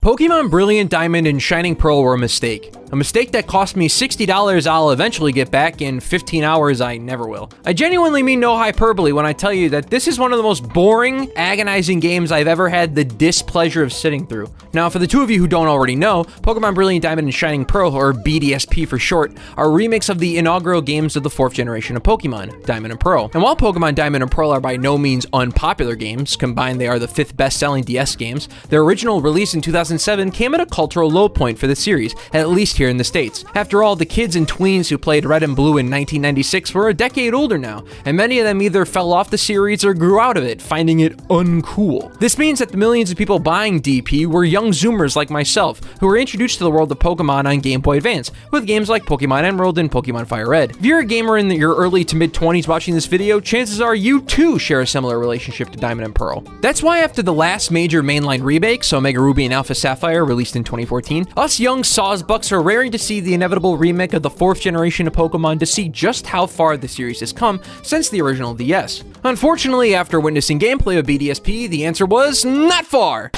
Pokémon Brilliant Diamond and Shining Pearl were a mistake. A mistake that cost me $60 I'll eventually get back in 15 hours I never will. I genuinely mean no hyperbole when I tell you that this is one of the most boring, agonizing games I've ever had the displeasure of sitting through. Now, for the two of you who don't already know, Pokémon Brilliant Diamond and Shining Pearl, or BDSP for short, are remakes of the inaugural games of the 4th generation of Pokémon, Diamond and Pearl. And while Pokémon Diamond and Pearl are by no means unpopular games, combined they are the 5th best-selling DS games, their original release in 2007 came at a cultural low point for the series, at least here in the States. After all, the kids and tweens who played Red and Blue in 1996 were a decade older now, and many of them either fell off the series or grew out of it, finding it uncool. This means that the millions of people buying DP were young Zoomers like myself, who were introduced to the world of Pokemon on Game Boy Advance, with games like Pokemon Emerald and Pokemon Fire Red. If you're a gamer in your early to mid-20s watching this video, chances are you too share a similar relationship to Diamond and Pearl. That's why after the last major mainline remake, so Omega Ruby and Alpha Sapphire, released in 2014, us young Sawsbucks are raring to see the inevitable remake of the 4th generation of Pokemon to see just how far the series has come since the original DS. Unfortunately, after witnessing gameplay of BDSP, the answer was not far!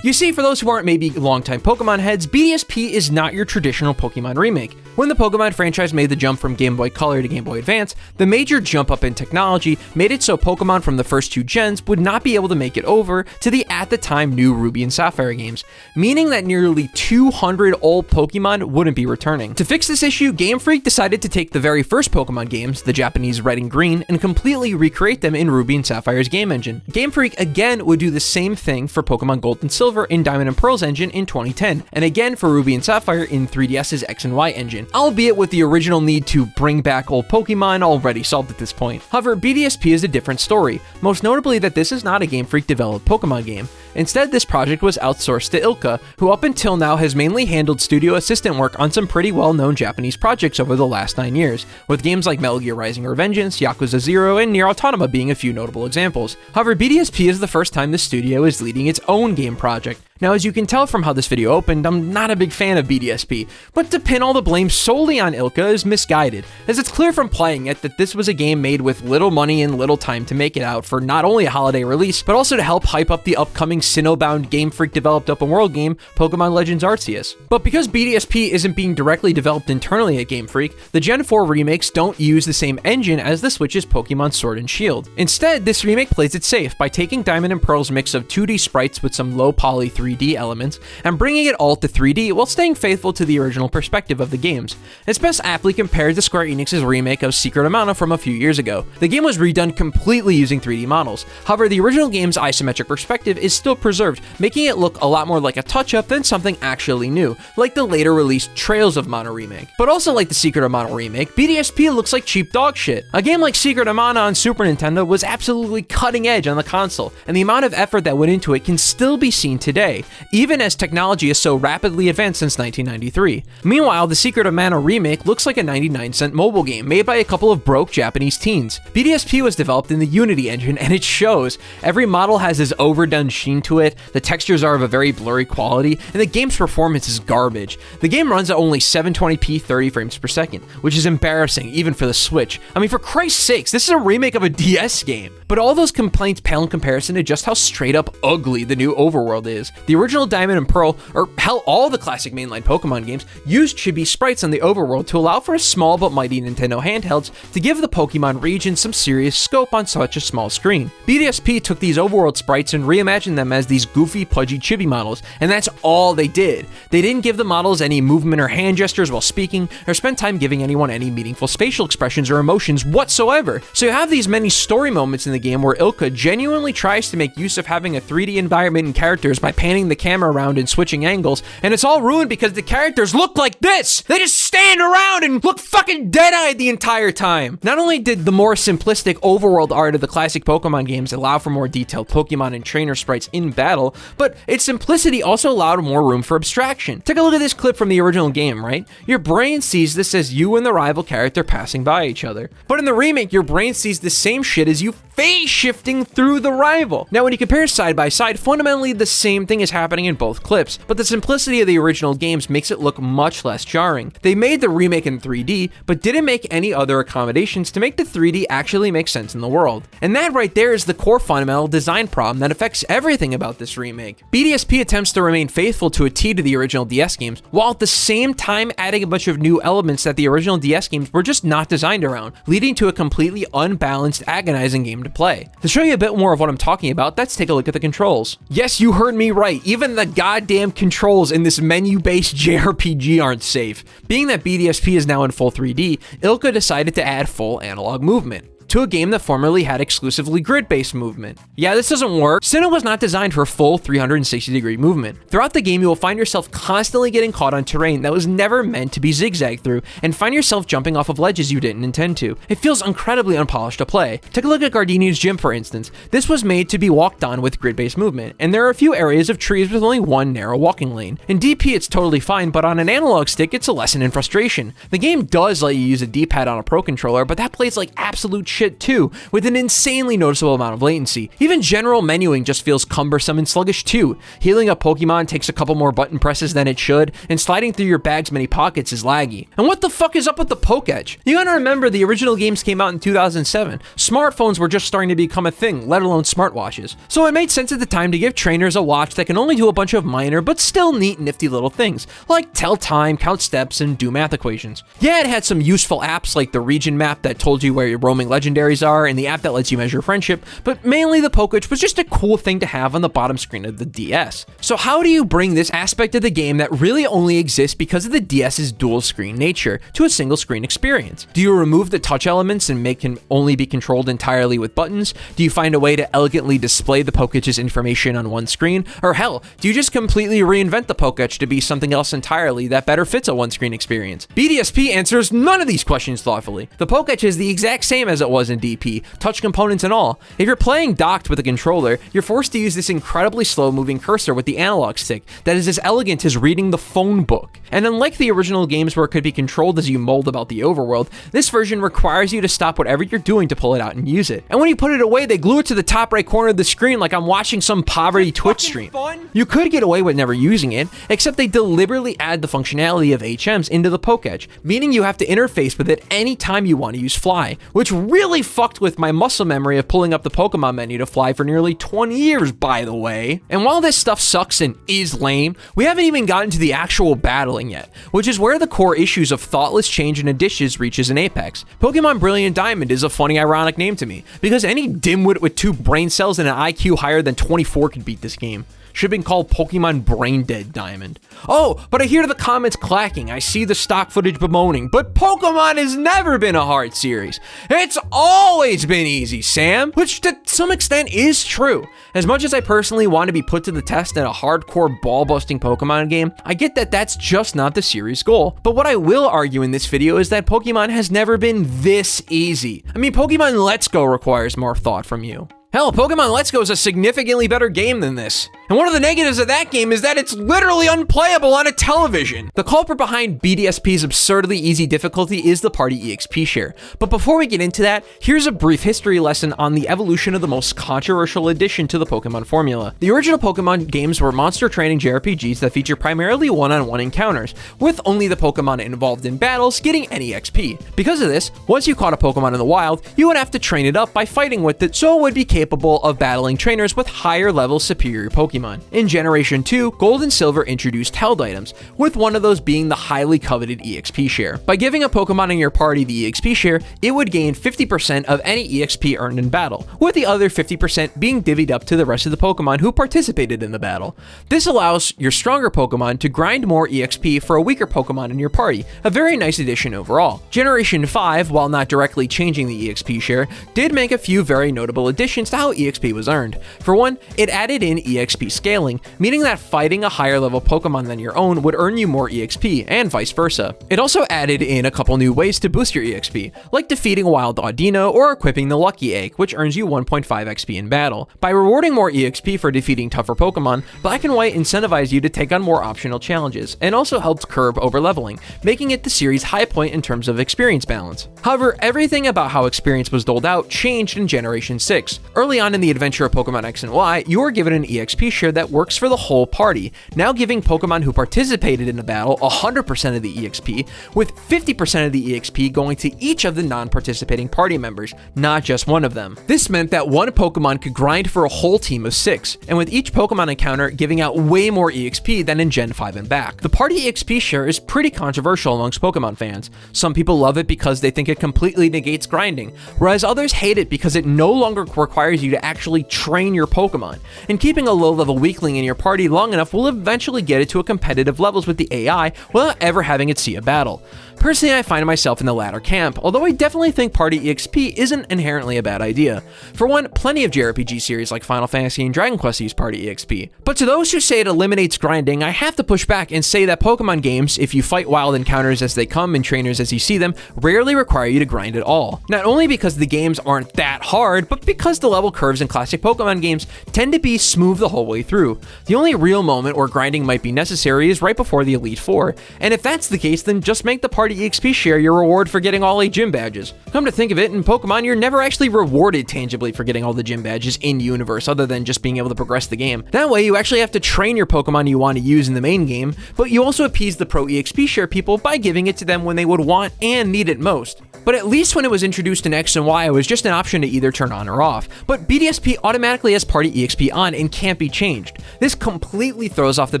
You see, for those who aren't maybe longtime Pokemon heads, BDSP is not your traditional Pokemon remake. When the Pokemon franchise made the jump from Game Boy Color to Game Boy Advance, the major jump up in technology made it so Pokemon from the first two gens would not be able to make it over to the at the time new Ruby and Sapphire games, meaning that nearly 200 old Pokemon wouldn't be returning. To fix this issue, Game Freak decided to take the very first Pokemon games, the Japanese Red and Green, and completely recreate them in Ruby and Sapphire's game engine. Game Freak again would do the same thing for Pokemon Gold and Silver in Diamond and Pearl's engine in 2010, and again for Ruby and Sapphire in 3DS's X and Y engine, albeit with the original need to bring back old Pokemon already solved at this point. However, BDSP is a different story, most notably that this is not a Game Freak developed Pokemon game. Instead, this project was outsourced to ILCA, who up until now has mainly handled studio assistant work on some pretty well-known Japanese projects over the last 9 years, with games like Metal Gear Rising: Revengeance, Yakuza 0, and Nier Automata being a few notable examples. However, BDSP is the first time the studio is leading its own game project. Now, as you can tell from how this video opened, I'm not a big fan of BDSP, but to pin all the blame solely on ILCA is misguided, as it's clear from playing it that this was a game made with little money and little time to make it out for not only a holiday release, but also to help hype up the upcoming Sinnoh-bound Game Freak developed open world game, Pokemon Legends Arceus. But because BDSP isn't being directly developed internally at Game Freak, the Gen 4 remakes don't use the same engine as the Switch's Pokemon Sword and Shield. Instead, this remake plays it safe by taking Diamond and Pearl's mix of 2D sprites with some low-poly 3D elements and bringing it all to 3D while staying faithful to the original perspective of the games. It's best aptly compared to Square Enix's remake of Secret of Mana from a few years ago. The game was redone completely using 3D models. However, the original game's isometric perspective is still preserved, making it look a lot more like a touch-up than something actually new, like the later released Trails of Mana remake. But also like the Secret of Mana remake, BDSP looks like cheap dog shit. A game like Secret of Mana on Super Nintendo was absolutely cutting edge on the console, and the amount of effort that went into it can still be seen today, even as technology is so rapidly advanced since 1993. Meanwhile, the Secret of Mana remake looks like a 99-cent mobile game made by a couple of broke Japanese teens. BDSP was developed in the Unity engine, and it shows. Every model has this overdone sheen to it, the textures are of a very blurry quality, and the game's performance is garbage. The game runs at only 720p 30 frames per second, which is embarrassing even for the Switch. I mean, for Christ's sakes, this is a remake of a DS game. But all those complaints pale in comparison to just how straight up ugly the new overworld is. The original Diamond and Pearl, or hell, all the classic mainline Pokemon games, used chibi sprites on the overworld to allow for a small but mighty Nintendo handhelds to give the Pokemon region some serious scope on such a small screen. BDSP took these overworld sprites and reimagined them as these goofy, pudgy chibi models, and that's all they did. They didn't give the models any movement or hand gestures while speaking, or spend time giving anyone any meaningful facial expressions or emotions whatsoever. So you have these many story moments in the game where ILCA genuinely tries to make use of having a 3D environment and characters by panning the camera around and switching angles, and it's all ruined because the characters look like this! They just stand around and look fucking dead-eyed the entire time! Not only did the more simplistic overworld art of the classic Pokemon games allow for more detailed Pokemon and trainer sprites in battle, but its simplicity also allowed more room for abstraction. Take a look at this clip from the original game, right? Your brain sees this as you and the rival character passing by each other. But in the remake, your brain sees the same shit as you phase shifting through the rival. Now, when you compare side by side, fundamentally the same thing is happening in both clips, but the simplicity of the original games makes it look much less jarring. They made the remake in 3D, but didn't make any other accommodations to make the 3D actually make sense in the world. And that right there is the core fundamental design problem that affects everything about this remake. BDSP attempts to remain faithful to a T to the original DS games, while at the same time adding a bunch of new elements that the original DS games were just not designed around, leading to a completely unbalanced, agonizing game to play. To show you a bit more of what I'm talking about, let's take a look at the controls. Yes, you heard me right, even the goddamn controls in this menu-based JRPG aren't safe. Being that BDSP is now in full 3D, Ilka decided to add full analog movement to a game that formerly had exclusively grid-based movement. Yeah, this doesn't work. Sinnoh was not designed for full 360-degree movement. Throughout the game, you will find yourself constantly getting caught on terrain that was never meant to be zigzagged through, and find yourself jumping off of ledges you didn't intend to. It feels incredibly unpolished to play. Take a look at Gardenia's gym, for instance. This was made to be walked on with grid-based movement, and there are a few areas of trees with only one narrow walking lane. In DP, it's totally fine, but on an analog stick, it's a lesson in frustration. The game does let you use a D-pad on a Pro controller, but that plays like absolute shit too, with an insanely noticeable amount of latency. Even general menuing just feels cumbersome and sluggish too. Healing a Pokemon takes a couple more button presses than it should, and sliding through your bag's many pockets is laggy. And what the fuck is up with the Poke Edge? You gotta remember, the original games came out in 2007. Smartphones were just starting to become a thing, let alone smartwatches. So it made sense at the time to give trainers a watch that can only do a bunch of minor but still neat, nifty little things, like tell time, count steps, and do math equations. Yeah, it had some useful apps like the region map that told you where your roaming legendaries are, and the app that lets you measure friendship, but mainly the Poke was just a cool thing to have on the bottom screen of the DS. So how do you bring this aspect of the game that really only exists because of the DS's dual screen nature to a single screen experience? Do you remove the touch elements and make it only be controlled entirely with buttons? Do you find a way to elegantly display the Poke's information on one screen? Or hell, do you just completely reinvent the Poke to be something else entirely that better fits a one-screen experience? BDSP answers none of these questions thoughtfully. The Poke is the exact same as it was in DP, touch components and all. If you're playing docked with a controller, you're forced to use this incredibly slow-moving cursor with the analog stick that is as elegant as reading the phone book. And unlike the original games where it could be controlled as you mulled about the overworld, this version requires you to stop whatever you're doing to pull it out and use it. And when you put it away, they glue it to the top right corner of the screen like I'm watching some poverty Twitch stream. Fun. You could get away with never using it, except they deliberately add the functionality of HMs into the Poke Edge, meaning you have to interface with it anytime you want to use Fly, which really fucked with my muscle memory of pulling up the Pokemon menu to Fly for nearly 20 years, by the way. And while this stuff sucks and is lame, we haven't even gotten to the actual battling yet, which is where the core issues of thoughtless change and additions reaches an apex. Pokemon Brilliant Diamond is a funny, ironic name to me, because any dimwit with 2 brain cells and an IQ higher than 24 could beat this game. Should have been called Pokemon Brain Dead Diamond. Oh, but I hear the comments clacking. I see the stock footage bemoaning, but Pokemon has never been a hard series. It's always been easy, Sam, which to some extent is true. As much as I personally want to be put to the test in a hardcore ball-busting Pokemon game, I get that that's just not the series' goal. But what I will argue in this video is that Pokemon has never been this easy. I mean, Pokemon Let's Go requires more thought from you. Hell, Pokemon Let's Go is a significantly better game than this. And one of the negatives of that game is that it's literally unplayable on a television. The culprit behind BDSP's absurdly easy difficulty is the party EXP share. But before we get into that, here's a brief history lesson on the evolution of the most controversial addition to the Pokemon formula. The original Pokemon games were monster training JRPGs that feature primarily one-on-one encounters, with only the Pokemon involved in battles getting any XP. Because of this, once you caught a Pokemon in the wild, you would have to train it up by fighting with it, so it would be capable of battling trainers with higher level superior Pokemon. In Generation 2, Gold and Silver introduced held items, with one of those being the highly coveted EXP share. By giving a Pokemon in your party the EXP share, it would gain 50% of any EXP earned in battle, with the other 50% being divvied up to the rest of the Pokemon who participated in the battle. This allows your stronger Pokemon to grind more EXP for a weaker Pokemon in your party, a very nice addition overall. Generation 5, while not directly changing the EXP share, did make a few very notable additions to how EXP was earned. For one, it added in EXP EXP scaling, meaning that fighting a higher level Pokemon than your own would earn you more EXP, and vice versa. It also added in a couple new ways to boost your EXP, like defeating Wild Audino or equipping the Lucky Egg, which earns you 1.5 XP in battle. By rewarding more EXP for defeating tougher Pokemon, Black and White incentivized you to take on more optional challenges, and also helped curb overleveling, making it the series' high point in terms of experience balance. However, everything about how experience was doled out changed in Generation 6. Early on in the adventure of Pokemon X and Y, you were given an EXP share that works for the whole party, now giving Pokemon who participated in a battle 100% of the EXP, with 50% of the EXP going to each of the non-participating party members, not just one of them. This meant that one Pokemon could grind for a whole team of 6, and with each Pokemon encounter giving out way more EXP than in Gen 5 and back. The party EXP share is pretty controversial amongst Pokemon fans. Some people love it because they think it completely negates grinding, whereas others hate it because it no longer requires you to actually train your Pokemon, and keeping a low-level weakling in your party long enough will eventually get it to a competitive levels with the AI without ever having it see a battle. Personally, I find myself in the latter camp, although I definitely think party EXP isn't inherently a bad idea. For one, plenty of JRPG series like Final Fantasy and Dragon Quest use party EXP. But to those who say it eliminates grinding, I have to push back and say that Pokemon games, if you fight wild encounters as they come and trainers as you see them, rarely require you to grind at all. Not only because the games aren't that hard, but because the level curves in classic Pokemon games tend to be smooth the whole way through. The only real moment where grinding might be necessary is right before the Elite Four, and if that's the case, then just make the party EXP share your reward for getting all 8 gym badges. Come to think of it, in Pokemon, you're never actually rewarded tangibly for getting all the gym badges in-universe other than just being able to progress the game. That way, you actually have to train your Pokemon you want to use in the main game, but you also appease the pro EXP share people by giving it to them when they would want and need it most. But at least when it was introduced in X and Y, it was just an option to either turn on or off. But BDSP automatically has party EXP on and can't be changed. This completely throws off the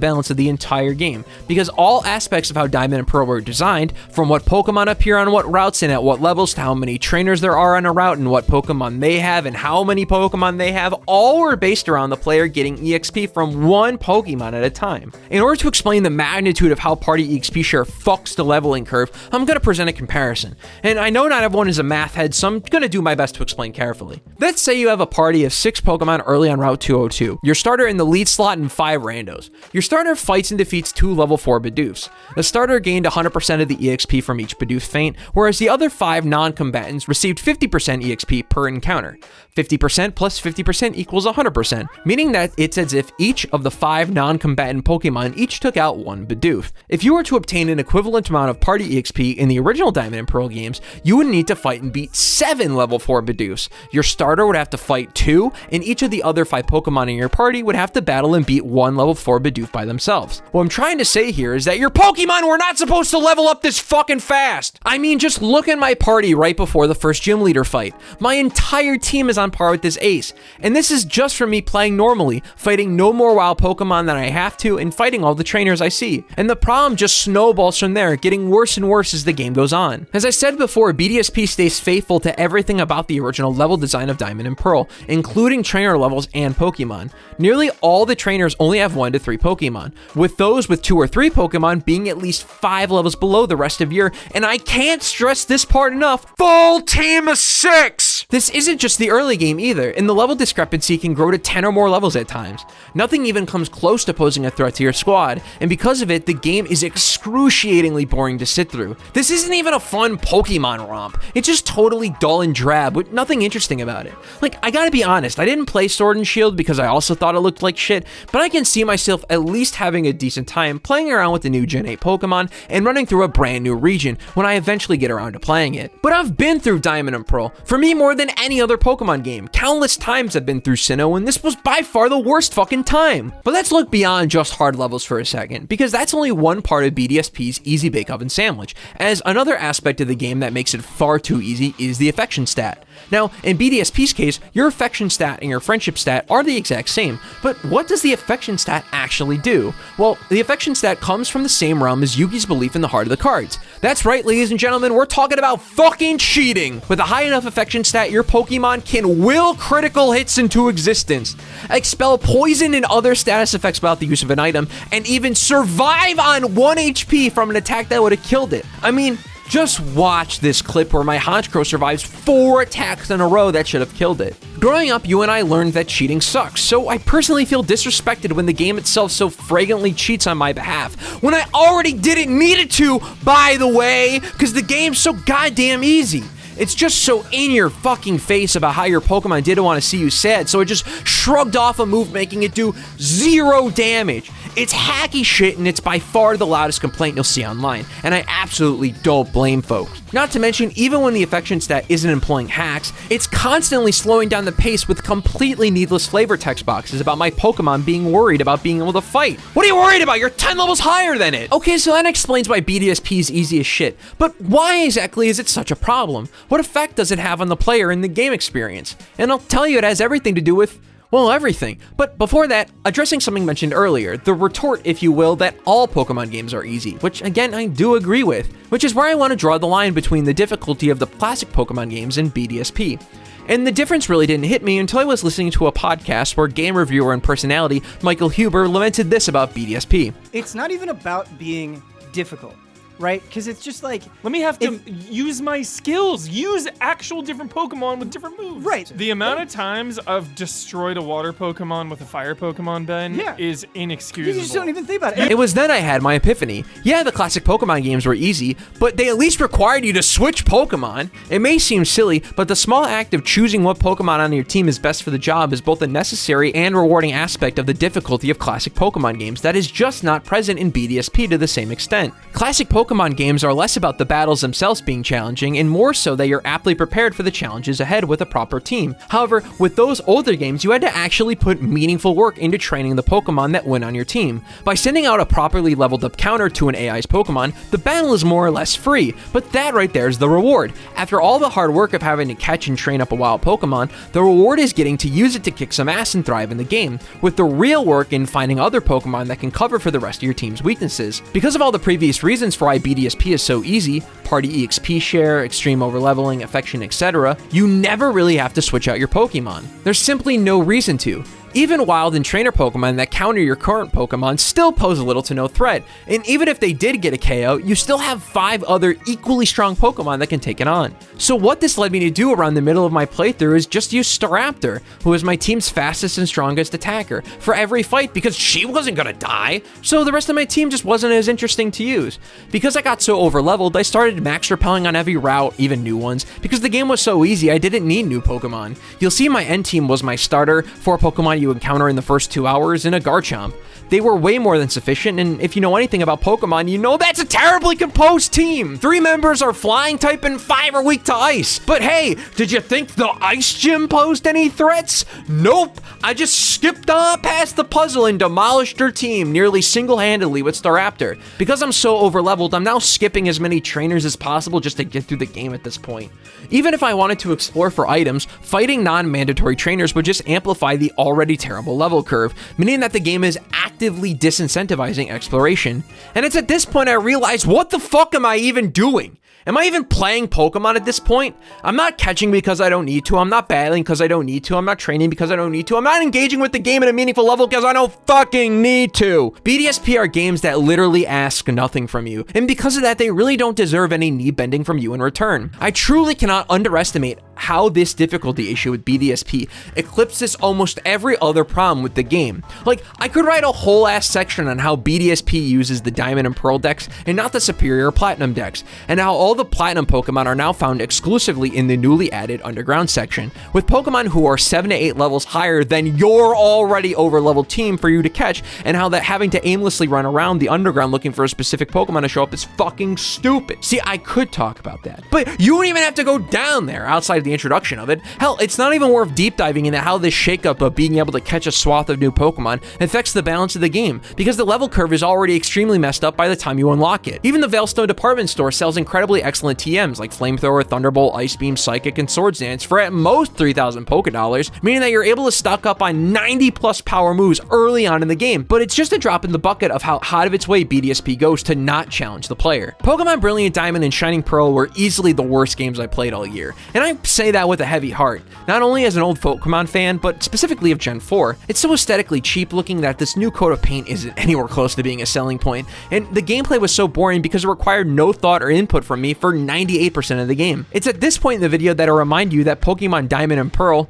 balance of the entire game, because all aspects of how Diamond and Pearl were designed, from what Pokemon appear on what routes and at what levels, to how many trainers there are on a route and what Pokemon they have and how many Pokemon they have, all were based around the player getting EXP from one Pokemon at a time. In order to explain the magnitude of how party EXP share fucks the leveling curve, I'm going to present a comparison. And I know not everyone is a math head, so I'm going to do my best to explain carefully. Let's say you have a party of 6 Pokemon early on Route 202, your starter in the lead slot and 5 randos. Your starter fights and defeats 2 level 4 Bidoofs. The starter gained 100% of the EXP from each Bidoof feint, whereas the other 5 non-combatants received 50% EXP per encounter. 50% plus 50% equals 100%, meaning that it's as if each of the 5 non-combatant Pokemon each took out 1 Bidoof. If you were to obtain an equivalent amount of party EXP in the original Diamond and Pearl games, you would need to fight and beat 7 level 4 Bidoofs. Your starter would have to fight 2, and each of the other 5 Pokemon in your party would have to battle and beat 1 level 4 Bidoof by themselves. What I'm trying to say here is that your Pokemon were not supposed to level up this fucking fast! I mean, just look at my party right before the first gym leader fight. My entire team is on par with this ace, and this is just from me playing normally, fighting no more wild Pokemon than I have to, and fighting all the trainers I see. And the problem just snowballs from there, getting worse and worse as the game goes on. As I said before, BDSP stays faithful to everything about the original level design of Diamond and Pearl, including trainer levels and Pokemon. Nearly all the trainers only have 1 to 3 Pokemon, with those with 2 or 3 Pokemon being at least 5 levels below the rest of your, and I can't stress this part enough, full team of 6! This isn't just the early game either, and the level discrepancy can grow to 10 or more levels at times. Nothing even comes close to posing a threat to your squad, and because of it, the game is excruciatingly boring to sit through. This isn't even a fun Pokemon romp, it's just totally dull and drab with nothing interesting about it. Like, I gotta be honest, I didn't play Sword and Shield because I also thought it looked like shit, but I can see myself at least having a decent time playing around with the new Gen 8 Pokemon and running through a brand new region when I eventually get around to playing it. But I've been through Diamond and Pearl, for me more than any other Pokemon game. Countless times I've been through Sinnoh, and this was by far the worst fucking time. But let's look beyond just hard levels for a second, because that's only one part of BDSP's Easy Bake Oven sandwich, as another aspect of the game that makes it far too easy is the affection stat. Now, in BDSP's case, your affection stat and your friendship stat are the exact same, but what does the affection stat actually do? Well, the affection stat comes from the same realm as Yugi's belief in the heart of the cards. That's right, ladies and gentlemen, we're talking about fucking cheating! With a high enough affection stat, your Pokemon can will critical hits into existence, expel poison and other status effects without the use of an item, and even survive on 1 HP from an attack that would have killed it. I mean, Just watch this clip where my Honchkrow survives 4 attacks in a row that should have killed it. Growing up, you and I learned that cheating sucks, so I personally feel disrespected when the game itself so flagrantly cheats on my behalf, when I already didn't need it to, by the way, because the game's so goddamn easy. It's just so in your fucking face about how your Pokemon didn't want to see you sad, so it just shrugged off a move, making it do 0 damage. It's hacky shit, and it's by far the loudest complaint you'll see online, and I absolutely don't blame folks. Not to mention, even when the affection stat isn't employing hacks, it's constantly slowing down the pace with completely needless flavor text boxes about my Pokemon being worried about being able to fight. What are you worried about? You're 10 levels higher than it! Okay, so that explains why BDSP is easy as shit, but why exactly is it such a problem? What effect does it have on the player and the game experience? And I'll tell you, it has everything to do with, well, everything. But before that, addressing something mentioned earlier, the retort, if you will, that all Pokemon games are easy, which again, I do agree with, which is where I want to draw the line between the difficulty of the classic Pokemon games and BDSP. And the difference really didn't hit me until I was listening to a podcast where game reviewer and personality Michael Huber lamented this about BDSP. It's not even about being difficult. Right? Because it's just like... Let me have to use my skills. Use actual different Pokemon with different moves. Right. The amount of times I've destroyed a water Pokemon with a fire Pokemon, Ben, is inexcusable. You just don't even think about it. It was then I had my epiphany. Yeah, the classic Pokemon games were easy, but they at least required you to switch Pokemon. It may seem silly, but the small act of choosing what Pokemon on your team is best for the job is both a necessary and rewarding aspect of the difficulty of classic Pokemon games that is just not present in BDSP to the same extent. Classic Pokemon games are less about the battles themselves being challenging and more so that you're aptly prepared for the challenges ahead with a proper team. However, with those older games, you had to actually put meaningful work into training the Pokemon that went on your team. By sending out a properly leveled up counter to an AI's Pokemon, the battle is more or less free, but that right there is the reward. After all the hard work of having to catch and train up a wild Pokemon, the reward is getting to use it to kick some ass and thrive in the game, with the real work in finding other Pokemon that can cover for the rest of your team's weaknesses. Because of all the previous reasons for why BDSP is so easy, party EXP share, extreme overleveling, affection, etc., you never really have to switch out your Pokemon. There's simply no reason to. Even wild and trainer Pokemon that counter your current Pokemon still pose little to no threat, and even if they did get a KO, you still have 5 other equally strong Pokemon that can take it on. So what this led me to do around the middle of my playthrough is just use Staraptor, who is my team's fastest and strongest attacker, for every fight because she wasn't gonna die, so the rest of my team just wasn't as interesting to use. Because I got so overleveled, I started max repelling on every route, even new ones, because the game was so easy I didn't need new Pokemon. You'll see my end team was my starter, 4 Pokemon you encounter in the first 2 hours, in a Garchomp. They were way more than sufficient, and if you know anything about Pokemon, you know that's a terribly composed team. 3 members are flying type and 5 are weak to ice. But hey, did you think the ice gym posed any threats? Nope. I just skipped on past the puzzle and demolished her team nearly single-handedly with Staraptor. Because I'm so overleveled, I'm now skipping as many trainers as possible just to get through the game at this point. Even if I wanted to explore for items, fighting non-mandatory trainers would just amplify the already terrible level curve, meaning that the game is actively disincentivizing exploration. And it's at this point I realize, what the fuck am I even doing? Am I even playing Pokemon at this point? I'm not catching because I don't need to, I'm not battling because I don't need to, I'm not training because I don't need to, I'm not engaging with the game at a meaningful level because I don't fucking need to. BDSP are games that literally ask nothing from you, and because of that, they really don't deserve any knee bending from you in return. I truly cannot underestimate how this difficulty issue with BDSP eclipses almost every other problem with the game. Like, I could write a whole ass section on how BDSP uses the Diamond and Pearl decks and not the superior Platinum decks, and how all the Platinum Pokemon are now found exclusively in the newly added Underground section, with Pokemon who are 7 to 8 levels higher than your already over-leveled team for you to catch, and how that having to aimlessly run around the Underground looking for a specific Pokemon to show up is fucking stupid. See, I could talk about that, but you don't even have to go down there outside of the introduction of it. Hell, it's not even worth deep diving into how this shakeup of being able to catch a swath of new Pokemon affects the balance of the game, because the level curve is already extremely messed up by the time you unlock it. Even the Veilstone department store sells incredibly excellent TMs like Flamethrower, Thunderbolt, Ice Beam, Psychic, and Swords Dance for at most 3,000 Pokedollars, meaning that you're able to stock up on 90 plus power moves early on in the game, but it's just a drop in the bucket of how out of its way BDSP goes to not challenge the player. Pokemon Brilliant Diamond and Shining Pearl were easily the worst games I played all year, and I said say that with a heavy heart, not only as an old Pokemon fan, but specifically of Gen 4. It's so aesthetically cheap looking that this new coat of paint isn't anywhere close to being a selling point, and the gameplay was so boring because it required no thought or input from me for 98% of the game. It's at this point in the video that I'll remind you that Pokemon Diamond and Pearl,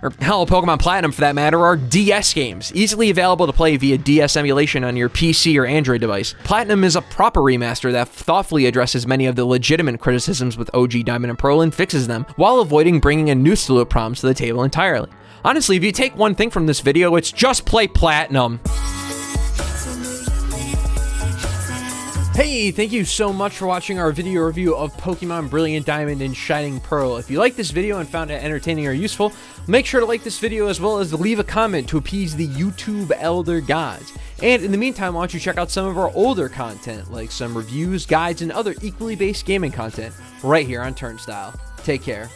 or hell, Pokemon Platinum for that matter, are DS games, easily available to play via DS emulation on your PC or Android device. Platinum is a proper remaster that thoughtfully addresses many of the legitimate criticisms with OG Diamond and Pearl and fixes them, while avoiding bringing a new slew of problems to the table entirely. Honestly, if you take one thing from this video, it's just play Platinum. Hey, thank you so much for watching our video review of Pokemon Brilliant Diamond and Shining Pearl. If you liked this video and found it entertaining or useful, make sure to like this video as well as leave a comment to appease the YouTube elder gods. And in the meantime, why don't you check out some of our older content, like some reviews, guides, and other equally based gaming content right here on Turnstyle. Take care.